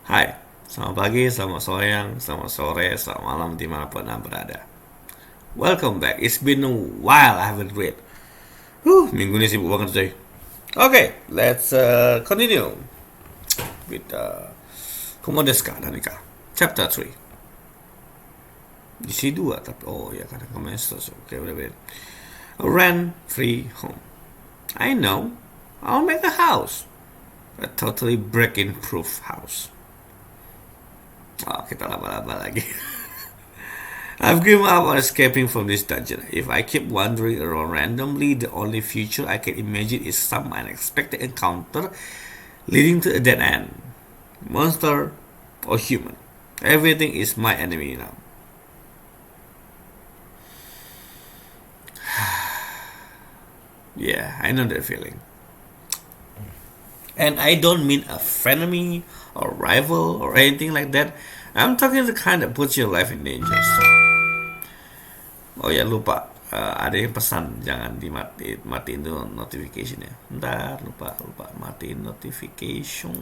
Hai, selamat pagi, selamat siang, selamat sore, selamat malam dimanapun Anda berada. Welcome back. It's been a while I haven't read. Minggu ini sibuk banget coy. Okay, let's continue with Kumo Desu Ka, Nani Ga, Chapter 3. Isi 2 tapi ya karena kemarin terus. Oke, udah. A rent-free home. I know. I'll make a house. A totally break-in proof house. Kita laba-laba lagi. I've given up on escaping from this dungeon. If I keep wandering around randomly, the only future I can imagine is some unexpected encounter leading to a dead end. Monster or human. Everything is my enemy now. Yeah, I know that feeling. And I don't mean a frenemy or rival or anything like that. I'm talking the kind that puts your life in danger. Oh ya lupa, ada yang pesan jangan matiin tuh notification ya. Ntar lupa matiin notification.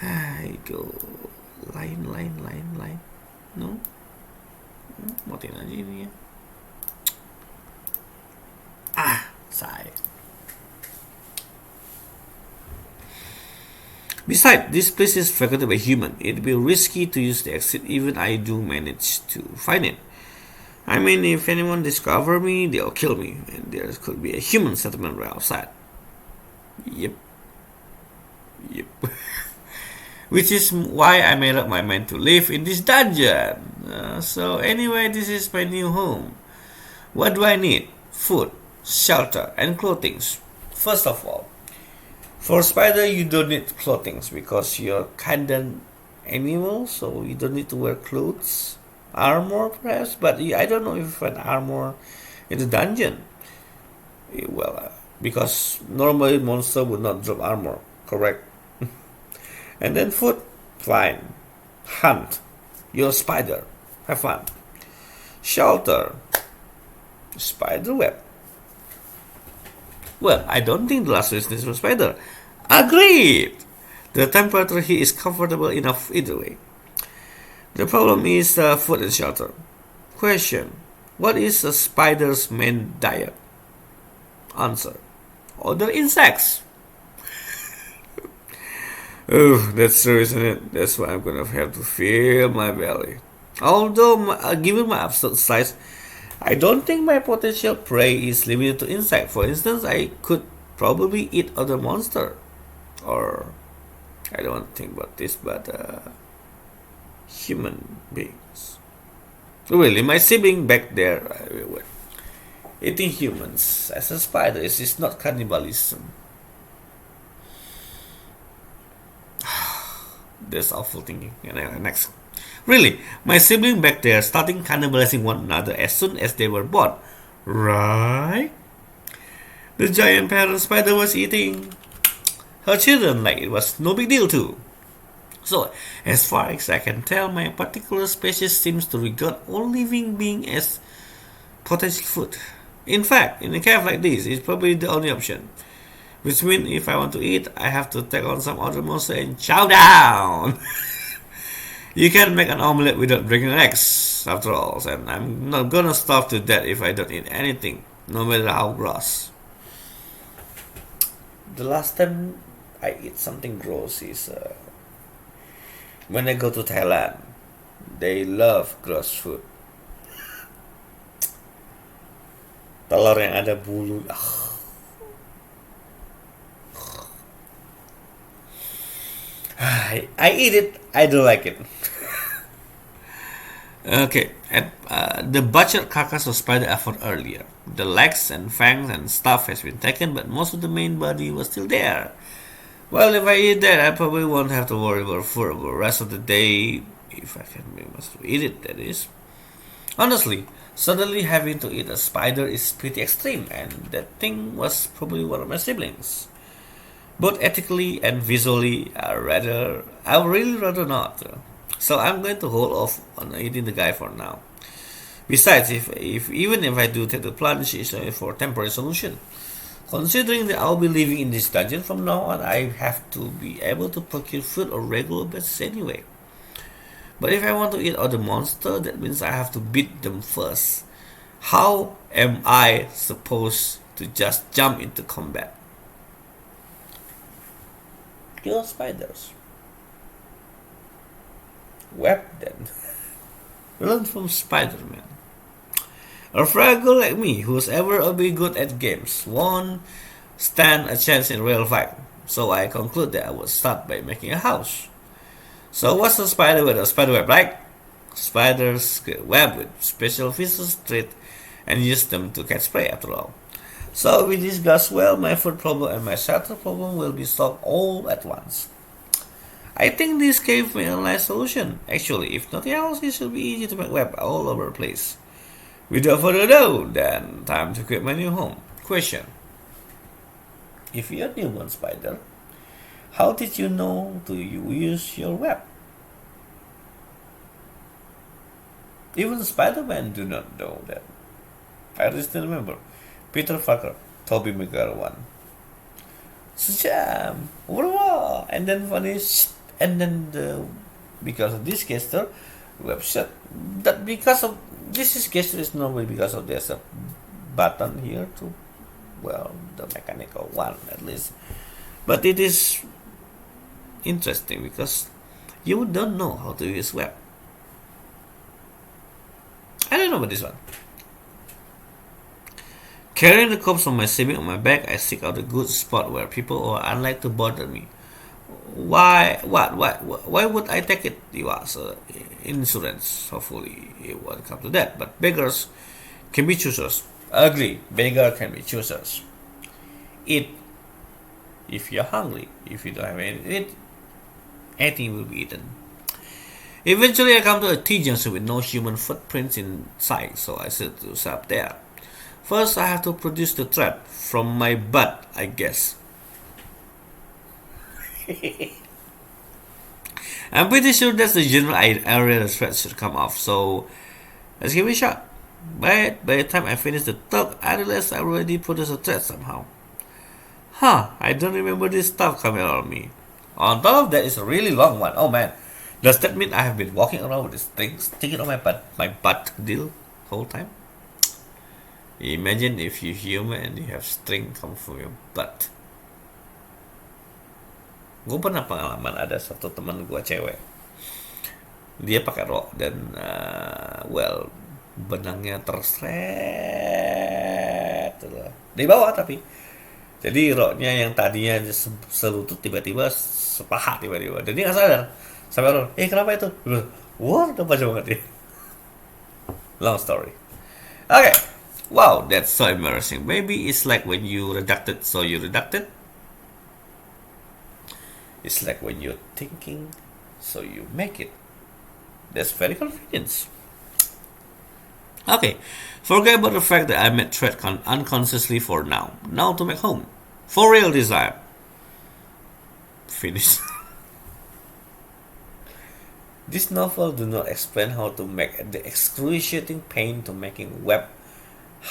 Hai go line. No, matiin aja ini ya. Say. Besides, this place is frequented by human. It'd be risky to use the exit even I do manage to find it. I mean, if anyone discover me, they'll kill me, and there could be a human settlement right outside. Yep. Which is why I made up my mind to live in this dungeon. So anyway, this is my new home. What do I need? Food, shelter, and clothing. First of all, for spider you don't need clothing because you're kinda animal, so you don't need to wear clothes. Armor perhaps, but I don't know if an armor in the dungeon. Well, because normally monster would not drop armor, correct? And then food, fine. Hunt, you're a spider, have fun. Shelter, spider web. Well, I don't think the last one is for spider. Agreed! The temperature here is comfortable enough either way. The problem is food and shelter. Question, what is a spider's main diet? Answer, other insects. Oh, that's true, isn't it? That's why I'm gonna have to fill my belly. Although, given my absolute size, I don't think my potential prey is limited to insect. For instance, I could probably eat other monster. Or, I don't want to think about this, but human beings. Really, my sibling back there, eating humans as a spider is not cannibalism. That's awful thinking. Next. Really, my sibling back there starting cannibalizing one another as soon as they were born. Right? The giant parent spider was eating her children like it was no big deal too. So, as far as I can tell, my particular species seems to regard all living being as potential food. In fact, in a cave like this, it's probably the only option. Which means if I want to eat, I have to take on some other monster and chow down. You can't make an omelette without breaking eggs, after all, and I'm not gonna starve to death if I don't eat anything, no matter how gross. The last time I eat something gross is when I go to Thailand. They love gross food. Telur yang ada bulu. I eat it, I don't like it. Okay, the butchered carcass of spider I found earlier. The legs and fangs and stuff has been taken, but most of the main body was still there. Well, if I eat that, I probably won't have to worry about food for the rest of the day. If I can be able to eat it, that is. Honestly, suddenly having to eat a spider is pretty extreme, and that thing was probably one of my siblings. Both ethically and visually, I would really rather not. So I'm going to hold off on eating the guy for now. Besides, if even if I do take the plunge, it's only for temporary solution. Considering that I'll be living in this dungeon from now on, I have to be able to procure food on regular basis anyway. But if I want to eat other monster, that means I have to beat them first. How am I supposed to just jump into combat? Kill spiders. Web then. Learn from Spider-Man. A fraggle like me, who's ever be good at games, won't stand a chance in real fight. So I conclude that I would start by making a house. So what's a spider web? A spider web, right? Spiders get web with special fishes treat and use them to catch prey after all. So with this goes well, my food problem and my shelter problem will be solved all at once. I think this gave me a nice solution. Actually, if nothing else, it should be easy to make web all over the place. Without further ado, then time to create my new home. Question: if you're a newborn spider, how did you know to use your web? Even Spider-Man do not know that. I still remember Peter Parker, Tobey Maguire one. Jam, and then vanish, and then because of this gesture, website that because of this is gesture is normally because of there's a button here to the mechanical one at least, but it is interesting because you don't know how to use web. I don't know about this one. Carrying the corpse of my sibling on my back, I seek out a good spot where people are unlikely to bother me. Why? What? Why would I take it? You ask. Insurance. Hopefully, it won't come to that. But beggars can be choosers. Agree. Beggar can be choosers. Eat if you're hungry. If you don't have anything to eat, anything will be eaten. Eventually, I come to a T-junction with no human footprints in sight, so I set up there. First, I have to produce the thread from my butt, I guess. I'm pretty sure that's the general area the thread should come off, so let's give it a shot. But by the time I finish the tug, I realized I already produced a thread somehow. I don't remember this stuff coming out of me. On top of that, it's a really long one. Oh man, does that mean I have been walking around with this thing sticking on my butt deal whole time? Imagine if you're human and you have string come from your butt. Gue pernah pengalaman ada satu teman gue cewek. Dia pakai rok dan benangnya terseret di bawah tapi. Jadi roknya yang tadinya selutut tiba-tiba sepaha tiba-tiba. Dan dia nggak sadar. Sampai orang, kenapa itu? Wah, udah panjang banget ya. Long story. Okay. Wow, that's so embarrassing. Maybe it's like when you redacted, so you redacted. It's like when you're thinking, so you make it. That's very convenient. Okay, forget about the fact that I made thread unconsciously for now. Now to make home. For real design. Finish. This novel do not explain how to make the excruciating pain to making web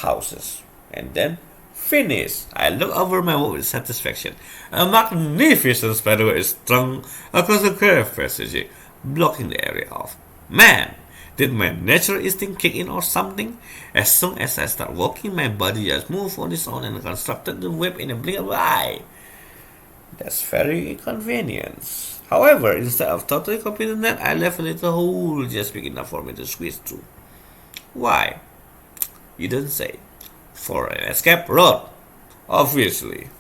houses. And then finish. I look over my work with satisfaction. A magnificent spiderweb is strung across the curved passage, blocking the area off. Man, did my natural instinct kick in or something? As soon as I start walking, my body just moved on its own and constructed the web in a blink of an eye. That's very convenient. However, instead of totally completing that, I left a little hole just big enough for me to squeeze through. Why? You don't say. For an escape road, obviously.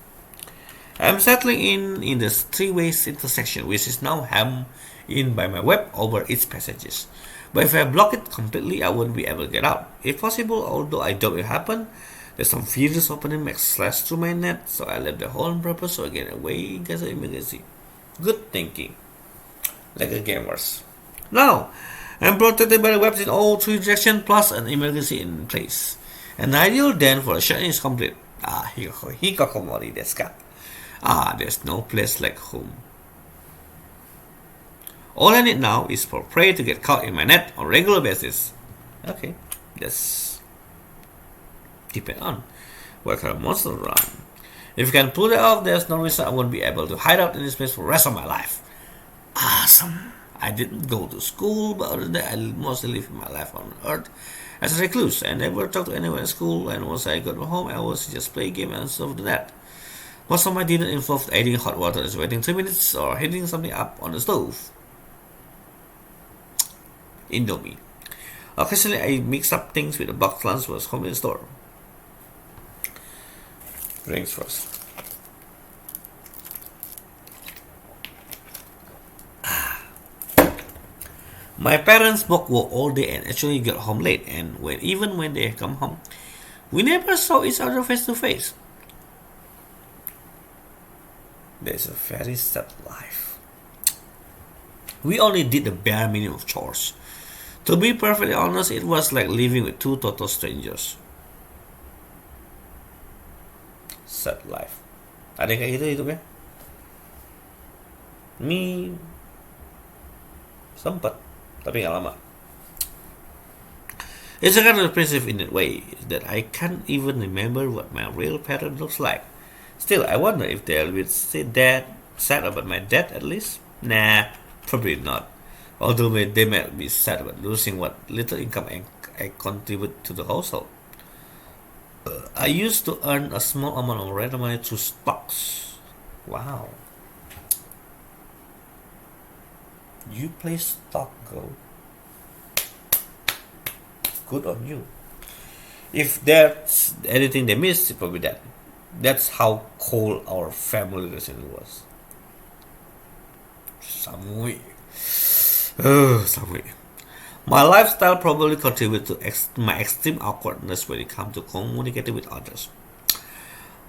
I'm settling in the three-way intersection, which is now hemmed in by my web over its passages. But if I block it completely, I won't be able to get out. If possible, although I doubt it will happen, there's some furious opening makes slash through my net, so I left the hole on purpose so I get away in case of emergency. Good thinking. Like a gamers. Now, I'm protected by the webs in all three directions plus an emergency in place. An ideal den for a shutting is complete. Hikokomori desu ka. Ah, there's no place like home. All I need now is for prey to get caught in my net on a regular basis. Okay, that's depend on what kind of monster run. If you can pull it off, there's no reason I won't be able to hide out in this place for the rest of my life. Awesome. I didn't go to school, but other than that, I mostly live my life on Earth as a recluse. I never talked to anyone at school, and once I got home, I was just play game and stuff like that. Most of my dinner involved adding hot water, waiting 2 minutes, or heating something up on the stove. Indomie. Occasionally, I mix up things with a box lunch was home in the store. Drinks first. My parents both work all day and actually get home late, and even when they come home, we never saw each other face to face. There's a very sad life. We only did the bare minimum of chores. To be perfectly honest, it was like living with two total strangers. Sad life. Ada yang kayak gitu hidupnya? Me sempet, tapi nggak lama. It's a kind of depressive in that way that I can't even remember what my real parent looks like. Still, I wonder if they'll be sad about my dad at least. Nah, probably not. Although they might be sad about losing what little income I contribute to the household. I used to earn a small amount of rent money through stocks. Wow. You play stock, girl. Good on you. If there's anything they missed, it probably that. That's how cold our family relationship was. Samui. Samui. My lifestyle probably contributed to my extreme awkwardness when it comes to communicating with others.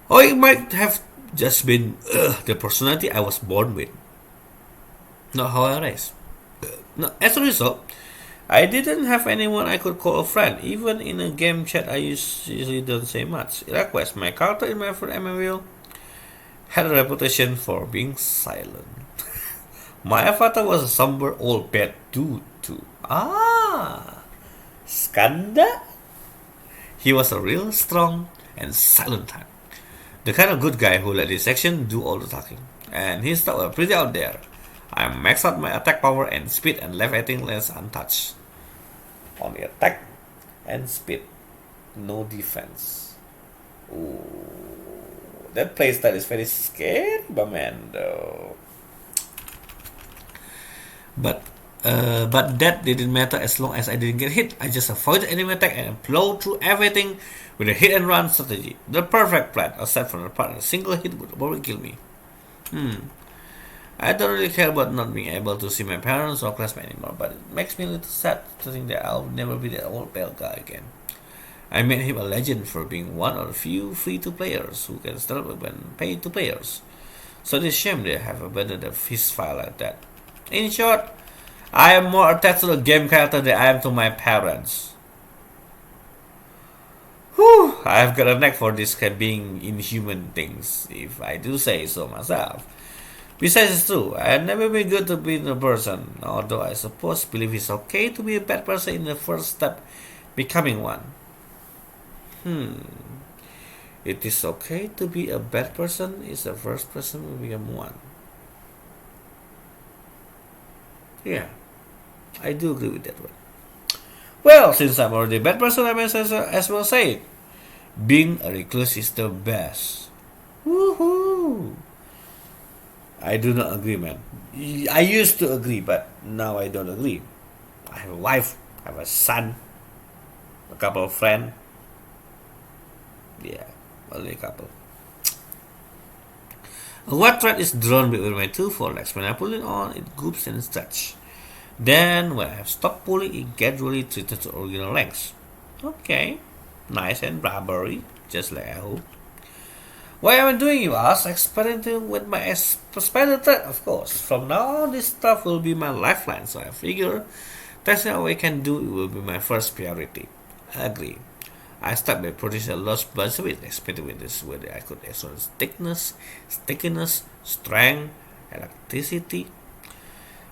Or it might have just been the personality I was born with, not how I raised. No, as a result, I didn't have anyone I could call a friend. Even in a game chat, I usually don't say much. Likewise, my character in my first MMO had a reputation for being silent. My avatar was a somber old bad dude too. Ah, Skanda? He was a real strong and silent type. The kind of good guy who let his action do all the talking. And his stuff were pretty out there. I maxed out my attack power and speed and left everything else untouched. Only attack and speed. No defense. Ooh, that playstyle is very scary, man, though. But that didn't matter as long as I didn't get hit. I just avoided enemy attack and plowed through everything with a hit and run strategy. The perfect plan, except for the part a single hit would probably kill me. I don't really care about not being able to see my parents or classmates anymore, but it makes me a little sad to think that I'll never be that old pale guy again. I made him a legend for being one of the few free-to players who can start when paid to players. So it's a shame they have abandoned his file like that. In short, I am more attached to the game character than I am to my parents. Whew, I've got a knack for this kind of being inhuman things, if I do say so myself. Besides, it's true, I've never been good to being a person, although I suppose believe it's okay to be a bad person in the first step, becoming one. It is okay to be a bad person is the first person to become one. Yeah, I do agree with that one. Well, since I'm already a bad person, I may as well say it. Being a recluse is the best. Woohoo! I do not agree, man. I used to agree, but now I don't agree. I have a wife, I have a son, a couple of friends. Yeah, only a couple. A wet thread is drawn between my two forelegs. When I pull it on, it goops and stretches. Then, when I have stopped pulling, it gradually returns to original length. Okay, nice and rubbery, just like I hope. What am I doing, you ask? Experimenting with my spider thread, of course. From now on, this stuff will be my lifeline, so I figure testing out what I can do will be my first priority. I agree. I started by producing a large bunch of it, experimenting with this whether I could extract thickness, stickiness, strength, elasticity.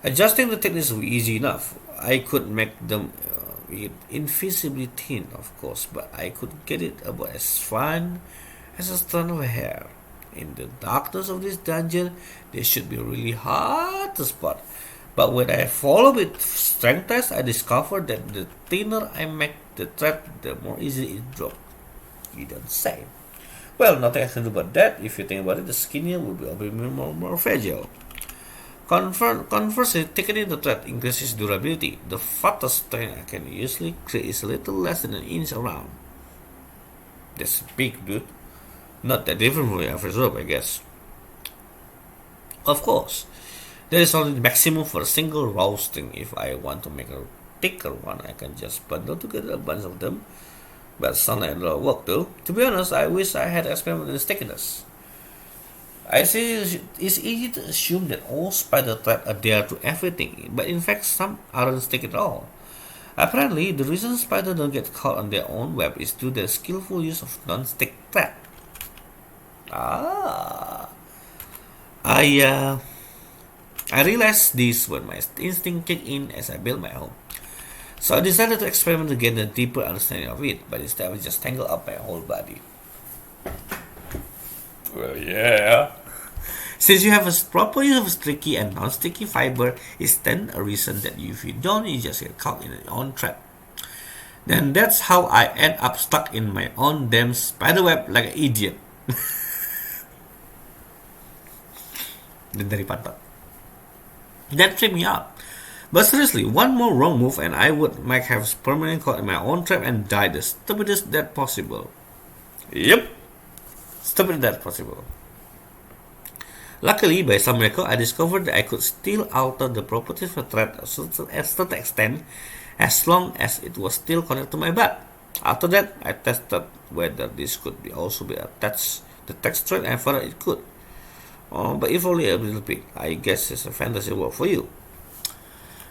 Adjusting the thickness was easy enough. I could make them invisibly thin, of course, but I could get it about as fine as a strand of hair. In the darkness of this dungeon, they should be really hard to spot. But when I followed with strength test, I discovered that the thinner I make the thread, the more easily it dropped. You don't say. Well, nothing I can do about that. If you think about it, the skinnier will be more fragile. Conversely, thickening the thread increases durability. The fattest strand I can usually create is a little less than an inch around. That's big, dude. Not that different from the average rope, I guess. Of course, there is only the maximum for a single raw string. If I want to make a thicker one, I can just bundle together a bunch of them. But sounds like a lot of work, though. To be honest, I wish I had experimented with stickiness. I see it's easy to assume that all spider threads are there to everything, but in fact some aren't sticky at all. Apparently, the reason spiders don't get caught on their own web is due to the skillful use of non-stick thread. Ah, I uh, I realized this when my instinct kicked in as I built my home. So I decided to experiment to get a deeper understanding of it, but instead I just tangled up my whole body. Well, yeah. Since you have a proper use of sticky and non-sticky fiber, is then a reason that if you don't, you just get caught in your own trap. Then that's how I end up stuck in my own damn spiderweb like an idiot. Dan dari pantat. That tripped me out. But seriously, one more wrong move and I might have permanently caught in my own trap and died the stupidest that possible. Yep, stupid that possible. Luckily, by some miracle, I discovered that I could still alter the properties of a thread to a certain extent as long as it was still connected to my butt. After that, I tested whether this could also be attached to the text thread and found it could. But if only a little bit, I guess it's a fantasy world for you.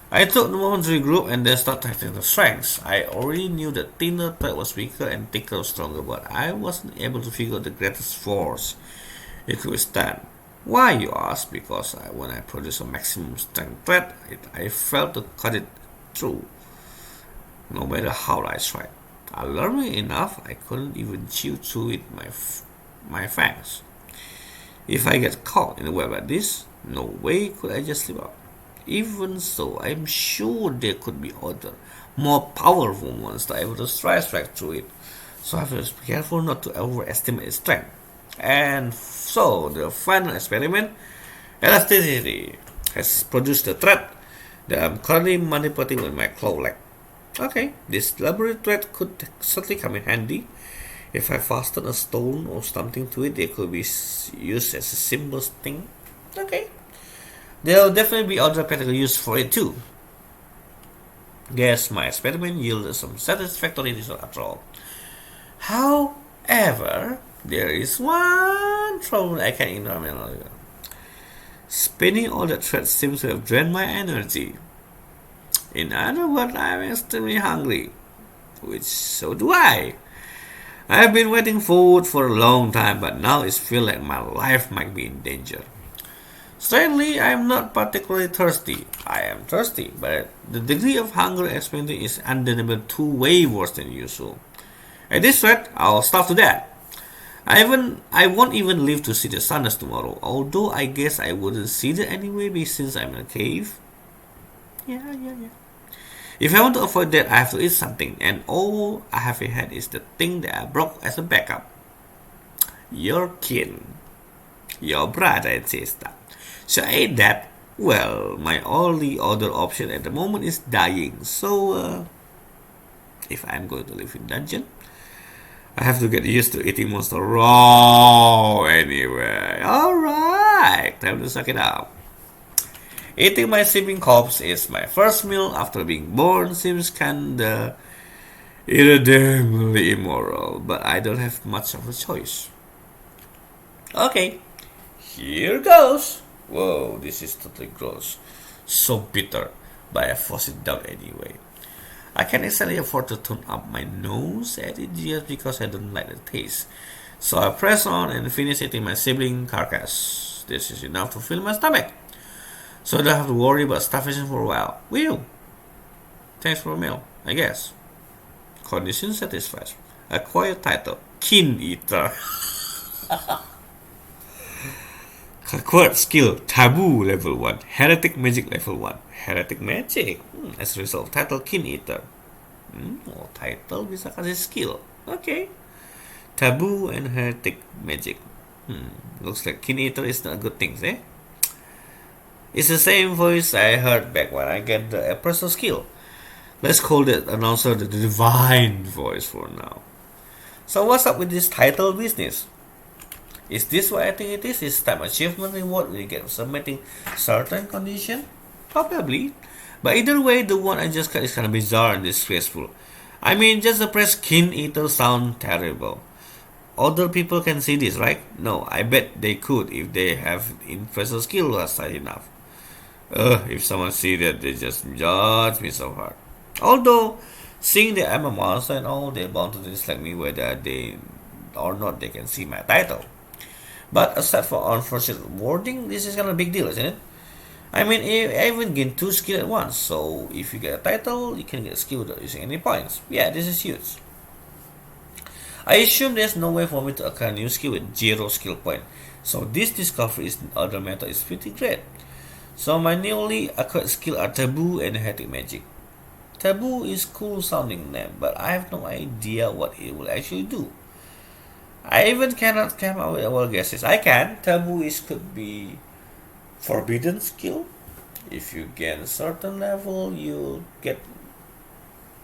I took the moment to regroup and then started testing the strengths. I already knew that thinner thread was weaker and thicker was stronger, but I wasn't able to figure out the greatest force it could withstand. Why, you ask? Because when I produced a maximum strength thread, I failed to cut it through, no matter how I tried. Alarming enough, I couldn't even chew through it my fangs. If I get caught in a web like this, no way could I just slip out. Even so, I'm sure there could be other, more powerful ones that able to strike through it. So I have to be careful not to overestimate its strength. And so, the final experiment, elasticity, has produced the thread that I'm currently manipulating with my claw leg. Okay, this laboratory thread could certainly come in handy. If I fasten a stone or something to it, it could be used as a simple sting. Okay. There will definitely be other practical use for it too. Guess my experiment yielded some satisfactory result after all. However, there is one problem I can ignore no longer. Spinning all that thread seems to have drained my energy. In other words, I'm extremely hungry. Which so do I. I've been waiting for food for a long time, but now it feels like my life might be in danger. Strangely, I am not particularly thirsty. I am thirsty, but the degree of hunger experienced is undeniably way worse than usual. At this rate, I'll starve to death. I won't even live to see the sunrise tomorrow, although I guess I wouldn't see it anyway since I'm in a cave. Yeah. If I want to avoid that, I have to eat something, and all I have had is the thing that I brought as a backup. Your kin. Your brother and sister. So I ate that. Well, my only other option at the moment is dying. So, if I'm going to live in dungeon, I have to get used to eating monster raw anyway. Alright, time to suck it up. Eating my sleeping corpse is my first meal after being born seems kinda irredeemably immoral, but I don't have much of a choice. Okay, here goes. Whoa, this is totally gross. So bitter, but I forced it down anyway. I can easily afford to turn up my nose at it just because I don't like the taste. So I press on and finish eating my sibling carcass. This is enough to fill my stomach. So I don't have to worry about starvation for a while. Will you? Thanks for a meal, I guess. Condition satisfied. Acquired title. Kin Eater. Acquired skill. Taboo level 1. Heretic magic level 1. Heretic magic. As a result, title Kin Eater. Title bisa kasih skill. Okay. Taboo and heretic magic. Looks like Kin Eater is not a good thing, eh? It's the same voice I heard back when I get the personal skill. Let's call that announcer the divine voice for now. So what's up with this title business? Is this what I think it is? Is time achievement reward we get for submitting certain condition? Probably. But either way, the one I just got is kind of bizarre and disgraceful. I mean, just the press Kin Eater sound terrible. Other people can see this, right? No, I bet they could if they have impressive skill was high enough. If someone see that, they just judge me so hard. Although, seeing that I'm a monster and all, they're bound to dislike me whether they or not they can see my title. But aside from unfortunate wording, this is kind of a big deal, isn't it? I mean, I even gain 2 skills at once, so if you get a title, you can get a skill without using any points. Yeah, this is huge. I assume there's no way for me to acquire a new skill with 0 skill point, so this discovery in other method is pretty great. So my newly acquired skill are Taboo and Heretic Magic. Taboo is cool sounding name, but I have no idea what it will actually do. I even cannot come up with well guesses. I can. Taboo could be forbidden skill. If you gain a certain level, you get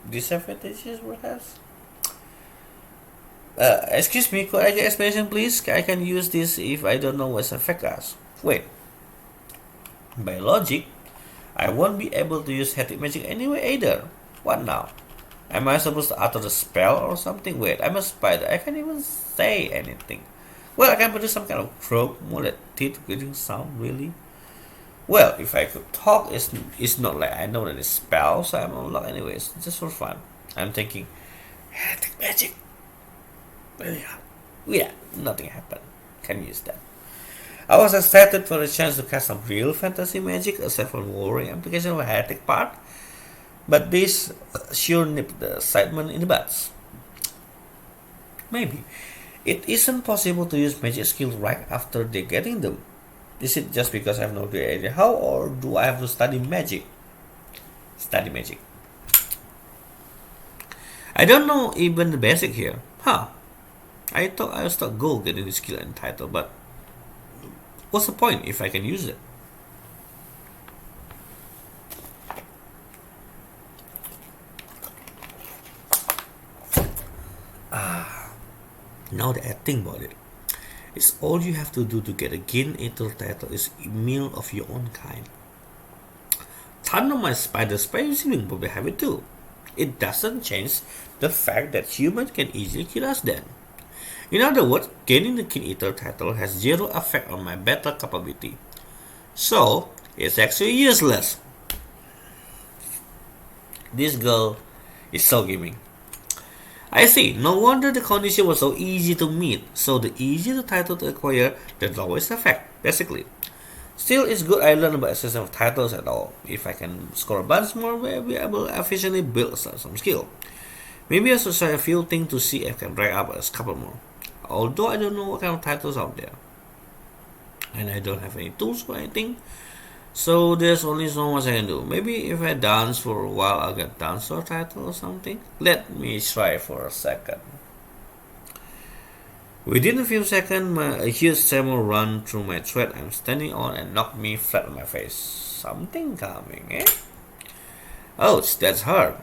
disadvantages perhaps. Excuse me, could I get explanation please? I can use this if I don't know what's affect us. Wait. By logic, I won't be able to use Heretic Magic anyway either. What now? Am I supposed to utter the spell or something? Wait, I'm a spider. I can't even say anything. Well, I can produce some kind of croak, more like teeth getting sound, really. Well, if I could talk, it's not like I know that it's spell, so I'm unlocked anyways, just for fun. I'm thinking, Heretic Magic. Yeah, nothing happened. Can use that. I was excited for the chance to cast some real fantasy magic, aside from worrying application of a heretic part. But this sure nipped the excitement in the butts. Maybe it isn't possible to use magic skills right after they getting them. Is it just because I have no great idea how, or do I have to study magic? Study magic. I don't know even the basic here. I thought I was start go getting the skill and title, but what's the point if I can use it? Now that I think about it, it's all you have to do to get a Kin Eater title is a meal of your own kind. Ton of my spider sibling probably have it too. It doesn't change the fact that humans can easily kill us then. In other words, gaining the Kin Eater title has 0 effect on my battle capability. So, it's actually useless. This girl is so giving. I see, no wonder the condition was so easy to meet. So the easier the title to acquire, the lower its effect, basically. Still, it's good I learned about the system of titles at all. If I can score a bunch more, we'll be able to efficiently build some skill. Maybe I should try a few things to see if I can rank up a couple more. Although I don't know what kind of titles out there. And I don't have any tools for anything. So there's only so much I can do. Maybe if I dance for a while, I'll get dancer title or something. Let me try for a second. Within a few seconds, a huge tremor ran through my thread I'm standing on and knocked me flat on my face. Something coming, eh? Ouch, that's hard.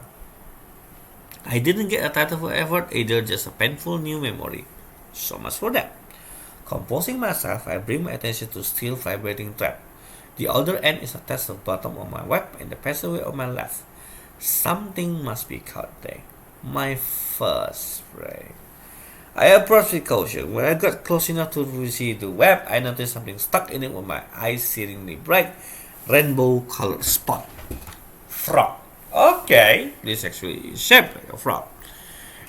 I didn't get a title for effort, either just a painful new memory. So much for that. Composing myself, I bring my attention to still vibrating trap. The other end is attached to the bottom of my web and the passageway on my left. Something must be caught there. My first prey. I approached with caution. When I got close enough to see the web, I noticed something stuck in it with my eyes searingly bright, rainbow-colored spot. Frog. Okay, this actually is shaped like a frog.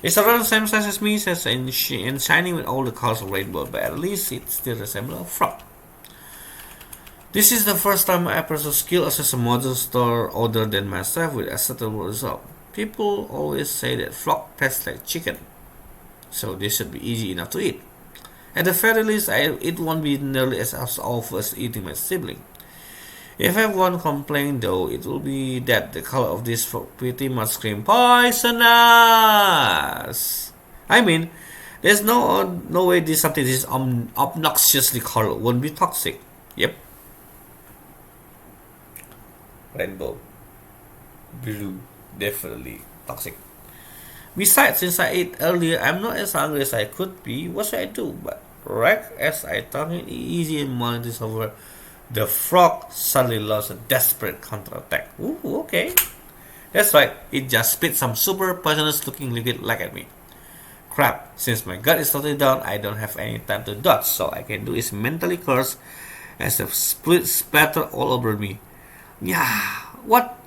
It's around the same size as me, says and shiny with all the colors of rainbow, but at least it still resembles a frog. This is the first time I pursue skill assess a model store other than myself with acceptable result. People always say that frog tastes like chicken, so this should be easy enough to eat. At the very least, it won't be nearly as awful as eating my sibling. If I have one complaint though, it will be that the color of this frog pretty much scream poisonous. I mean, there's no way this something this obnoxiously colored won't be toxic. Yep, rainbow, blue, definitely toxic. Besides, since I ate earlier, I'm not as hungry as I could be. What should I do? But right as I thought it easy and mind is over, the frog suddenly launched a desperate counterattack. Ooh, okay. That's right, it just spit some super poisonous looking liquid like at me. Crap, since my gut is totally down, I don't have any time to dodge, so I can do is mentally curse as the split splatter all over me. Yeah, what?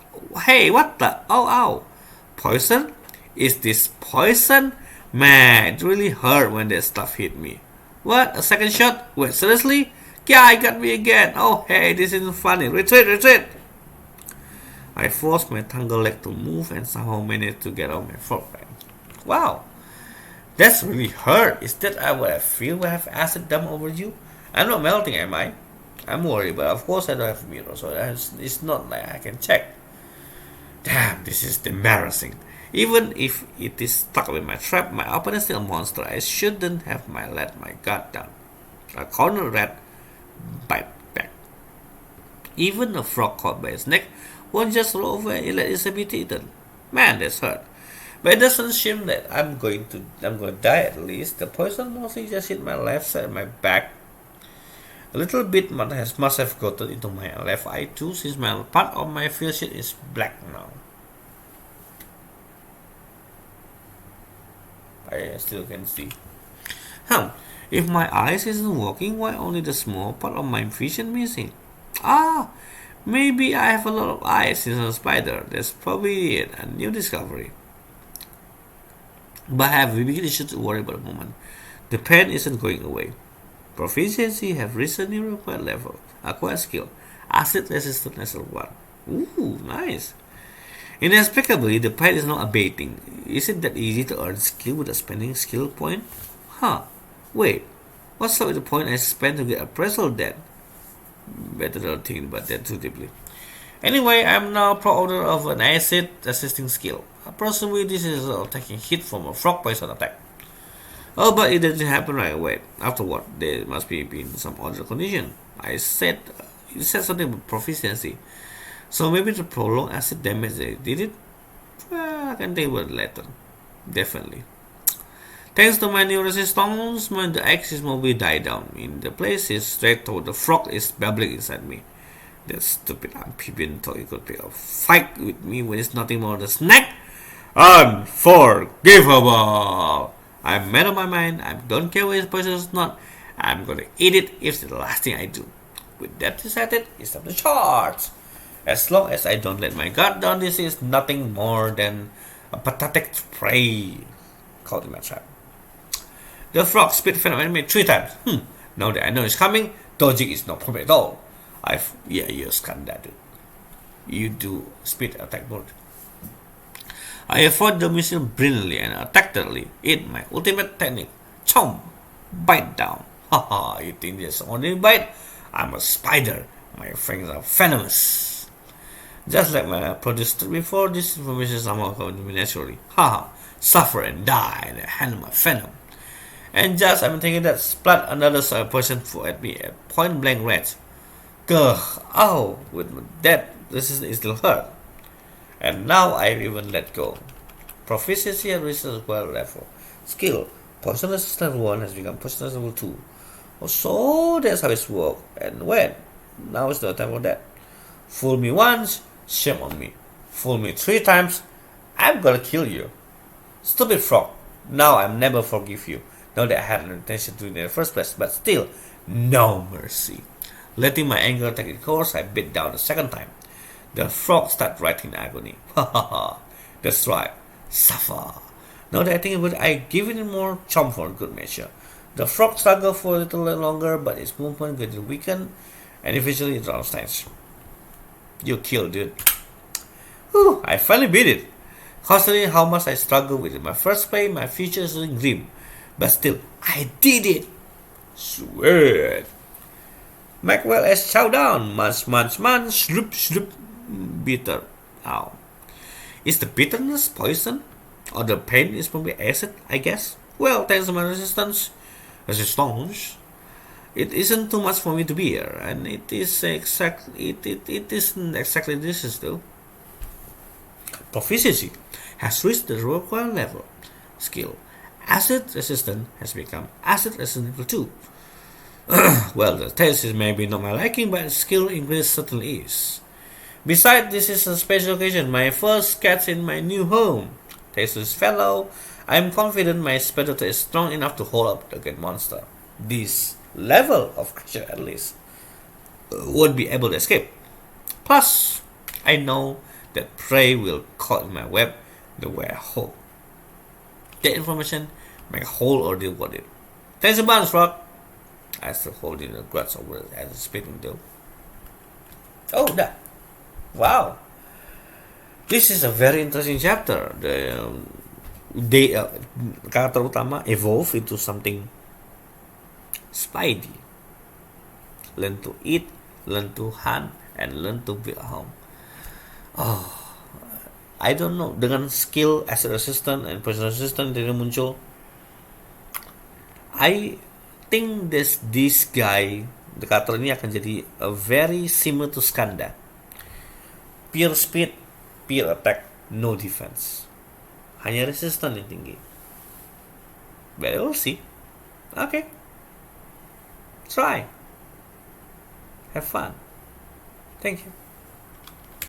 Hey, what the? Oh, ow. Poison? Is this poison? Man, it really hurt when that stuff hit me. What? A second shot? Wait, seriously? Yeah, it got me again. Oh, hey, this isn't funny. Retreat, retreat! I forced my tangled leg to move and somehow managed to get out my frog bag. Wow, that's really hurt. Is that what I feel when I have acid dump over you? I'm not melting, am I? I'm worried, but of course I don't have a mirror, so it's not like I can check. Damn, this is embarrassing. Even if it is stuck with my trap, my opponent is still a monster. I shouldn't have let my guard down. A corner rat bite back. Even a frog caught by its neck won't just roll over and let itself be eaten. Man, that's hurt. But it doesn't seem that I'm going to die at least. The poison mostly just hit my left side of my back. A little bit must have gotten into my left eye too, since my part of my field sheet is black now. I still can see. If my eyes isn't working, why only the small part of my vision missing? Ah, maybe I have a lot of eyes since I'm a spider. That's probably it, a new discovery. But I have a big issue to worry about at the moment. The pain isn't going away. Proficiency have recently required level. Acquired skill. Acid resistant level 1. Ooh, nice. Inexplicably, the pain is not abating. Is it that easy to earn skill without spending skill point? Wait. What's up with the point I spent to get appraisal then? Better not think about that too deeply. Anyway, I'm now proud of an acid resisting skill. Approximately this is taking hit from a frog poison attack. Oh, but it didn't happen right away. Afterward, there must be been some other condition. You said something about proficiency. So maybe the prolonged acid damage did it? Well, I can think about it later. Definitely. Thanks to my new resistance, the axis will die down. In the place is straight toward the frog is babbling inside me. That stupid amphibian thought he could pick a fight with me when it's nothing more than a snack. Unforgivable! I'm mad on my mind. I don't care whether it's poisonous or not. I'm gonna eat it if it's the last thing I do. With that decided, it's time to charge. As long as I don't let my guard down, this is nothing more than a pathetic prey caught in my trap. The frog spit venom at me 3 times. Now that I know it's coming, dodging is no problem at all. You scanned that, dude. You do spit attack mode. I avoid the missile brilliantly and attack thoroughly. It my ultimate technique. Chomp! Bite down. Haha, you think there's only bite? I'm a spider. My fangs are venomous. Just like my prodigy before, this information somehow comes to me naturally. Haha, suffer and die in the hand of my venom. And just I'm thinking that splat another poison at me at point blank range. Gugh, ow, with that resistance is still hurt. And now I've even let go. Proficiency and resistance well level. Skill, poison resistance 1 has become poison resistance 2. Oh, so that's how it's worked. And when? Now is the time for that. Fool me once, shame on me. Fool me 3 times, I'm gonna kill you. Stupid frog. Now I'll never forgive you. Not that I had no intention to do it in the first place, but still, no mercy. Letting my anger take its course, I bit down the second time. The frog start writing in agony. Ha ha ha. That's right. Suffer. Now that I think about it, I give it more charm for good measure. The frog struggled for a little longer, but its movement gradually weakened, and eventually it understands. You killed, dude. Whew, I finally beat it. Considering how much I struggled with it. My first play, my future is grim. But still, I did it. Sweet. Maxwell has chow down. Munch, munch, munch. Sloop, sloop. Bitter. Ow. Is the bitterness poison? Or the pain is probably acid, I guess? Well, thanks to my resistance, it isn't too much for me to bear, and it isn't exactly this though. Proficiency has reached the required level. Skill. Acid resistant has become acid resistant level 2. Well, the taste is maybe not my liking, but skill increase certainly is. Besides, this is a special occasion, my first cat in my new home. Tasteless fellow, I am confident my predator is strong enough to hold up the great monster. This level of creature at least won't be able to escape. Plus, I know that prey will caught in my web the way I hope. That information make a whole ordeal worth it. Thanks a bunch, Frog. I still holding the grudge over it as speaking though. Oh, that. Wow. This is a very interesting chapter. Karakter utama evolve into something spidey. Learn to eat, learn to hunt, and learn to build a home. Oh, I don't know. Dengan skill acid resistant and poison resistant dari muncul, I think this guy, the karakter ini akan jadi a very similar to Skanda. Pure speed, pure attack, no defense. Hanya resistance yang tinggi. But we'll see. Okay. Try. Have fun. Thank you.